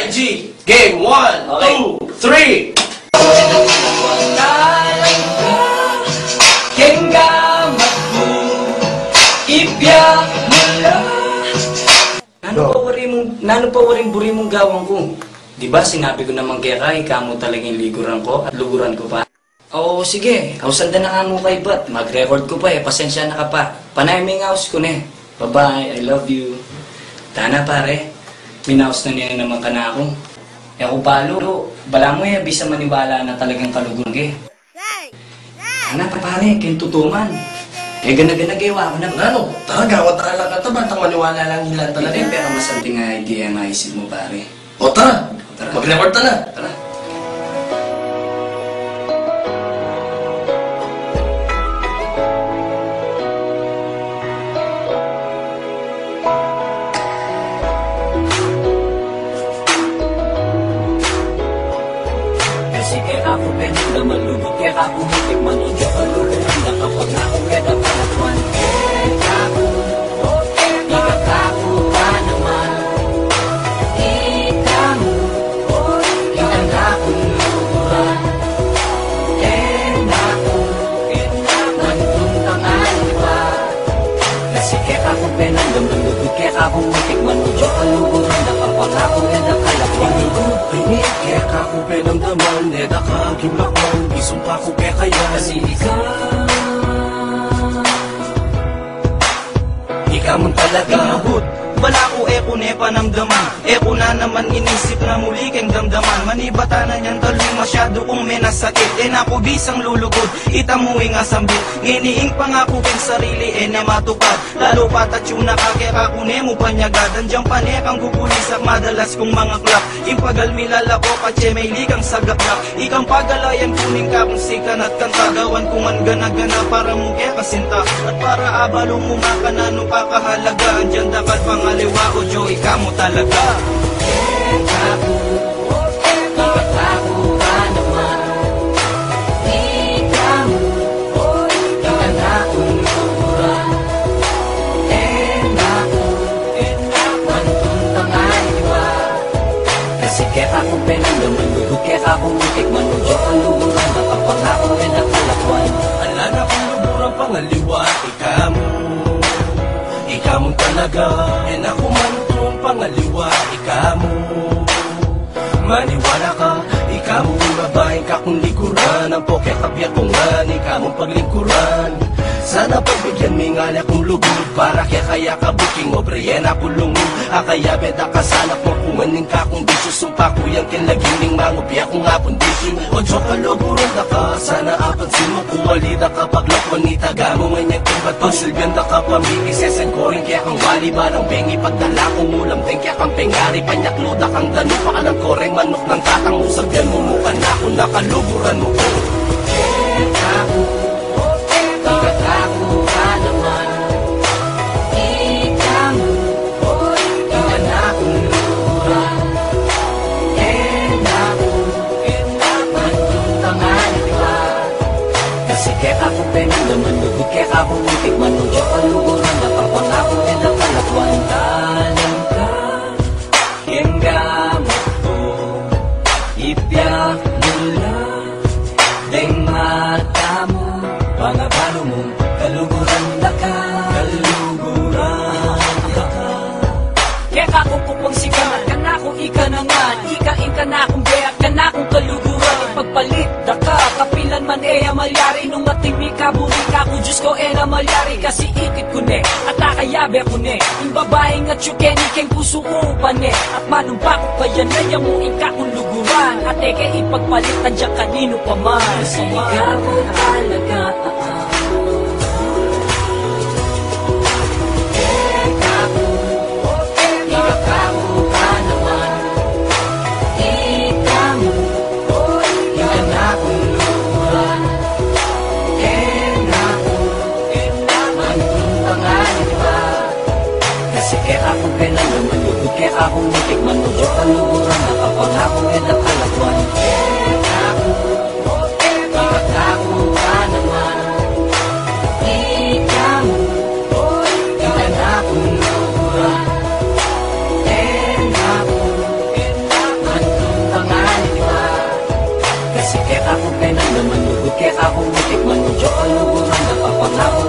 YG! Game 1, Okay. 2, 3! Nano pa waring buri mong gawang ko? Diba sinabi ko naman kaya kay kamo talagang liguran ko at luguran ko pa? Oo, sige. Hausan na nga mo kay Bat. Mag-record ko pa eh. Pasensya na ka pa. Panay may house ko na eh. Bye-bye. I love you. Tana pare. Minaus na niya naman ka na ako. E ako palo. Bala mo eh. Bisa maniwala na talagang kalugun ke. Tana pa pare. Kintutuman. Eh gana-gana gawa ako na. Ano? Tara, gawat ala ka ito. Bantang maniwala lang hilan talaga. Hindi, pero masamting nga idea nga isip mo pare. O tara. Tara. Mag-record ta na. Tara. Kasi kaya ako pwede na malubog. Kaya ako hitik manudyo. Kaluluhan na kapag ako kaya palatuan. Ako mutik manudyo kaluguran na kapangako yan ang kalakwan. Pinit, kaya ka ko penamdaman. Neda ka ang kimlakman. Isumpa ko kaya kaya. Kasi ikaw mo talaga. Inabot, bala ko eko ne panamdaman. Eko na naman inisip na muli keng damdaman. Manibata na niyan taloy masyado kung may nasakit. E naku bisang lulugod, itamuwi nga sambit. Nginiing pangako keng sarili e na matupad. Lalo patatyo na kake kakune mo panyagad. Andiyan panek ang gugulisak madalas kong mga klap. Impagal milala ko patse may likang sagaplak. Ikang pagalayan kuning ka kung sikan at kanta. Gawan ko man gana-gana para mo kaya kasinta. At para abalo mo nga kanano kakahalaga. Andiyan dapat pangaliwa o Joe, ikaw mo talaga. kaya ako penamdaman, lubog kaya ako mutik manudyo kaluguran, nakapangako rin ang kalakwan. Ala na kung luburang pangaliwa, ikaw mo talaga. E na kung manutong pangaliwa, ikaw mo. Maniwala ka, ikaw mo babaeng ka kung likuran. Ang poke kapya kong nga, ikaw mong paglingkuran. Sana pagbigyan mi nga na kong lugod, para kaya kabuking mo breyena kulungod. Akaya beda ka sana kung kumaning ka kung bisyo. Sumpa ko yung kinlagining mangubiya kung nga pundisyo. O Diyo kaluguran na ka, sana apansin mo kung walida ka paglakwan ni taga mo man yung kumbat. Pagsilbiyan na ka pamigis, sesen ko rin kaya kang wali barang bengi. Pagdala kong ulam din kaya kang pengari, panyakluda kang dano pa alam ko rin manok ng tatang usap yan mo mukha na kung nakaluguran mo ko. Penamdaman, lubog kaya ako mutik manudyo kaluguran, nakapangako rin ang kalakwan. Talang ka, yung gamot ko, ipiyak mula, deng mata mo, pangabalo mo, kaluguran na ka, kaluguran na ka. Kaya ako pupang sigaman, ka na kung ika na nga, ikain ka na kung beyak, ka na kung kaluguran, ipagpalit na ka, kapilan man malyari nung matimi ka, buri ka ko, Diyos ko malyari, kasi ikit ko ne, at akayabe ko ne, yung babaeng at syukeni, keng puso ko pa ne, at manumpa ko pa yan, nayamuin ka kung luguran, at eke ipagpalitan dyan kanino pa man, kasi ikaw mo talaga. Kaya ako mutik manudyo kaluguran, nakapangako rin ang kalakwan. Ipagkako ka naman, ikaw ika na kong luguran. pinagdaman lugod kaya kabumitik manudyo kaluguran napapangako